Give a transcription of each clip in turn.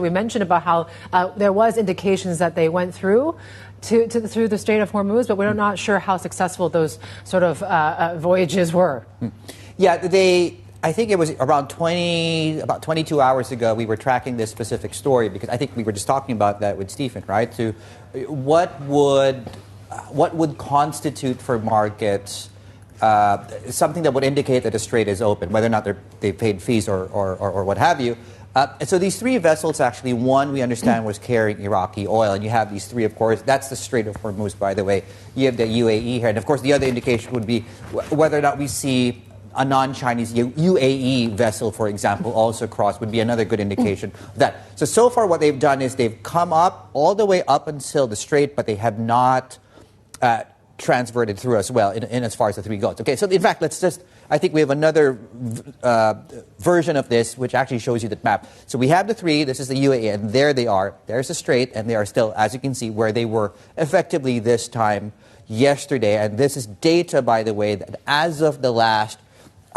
We mentioned about how there was indications that they went through through the Strait of Hormuz, but we're not sure how successful those sort of voyages were. Yeah, I think it was about 22 hours ago, we were tracking this specific story because I think we were just talking about that with Stephen, right? To what would constitute for markets something that would indicate that the strait is open, whether or not they paid fees or what have you. And so these three vessels, actually, one we understand was carrying Iraqi oil, and you have these three, of course. That's the Strait of Hormuz, by the way. You have the UAE here, and of course, the other indication would be whether or not we see a non-Chinese UAE vessel, for example, also cross would be another good indication of that. So far, what they've done is they've come up all the way up until the strait, but they have not transverted through as well in as far as the three goes. Okay, so in fact, I think we have another version of this, which actually shows you the map. So we have the three, this is the UAE, and there they are. There's the strait, and they are still, as you can see, where they were effectively this time yesterday. And this is data, by the way, that as of the last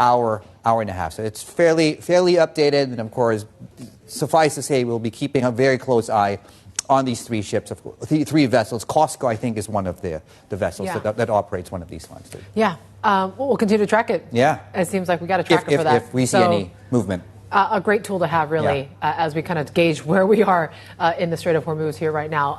hour and a half. So it's fairly updated, and of course, suffice to say, we'll be keeping a very close eye on these three ships, three vessels. Costco, I think, is one of the vessels that operates one of these lines. Too. Yeah, we'll continue to track it. Yeah. It seems like we got a tracker for that. If we see any movement. A great tool to have, really, as we kind of gauge where we are in the Strait of Hormuz here right now.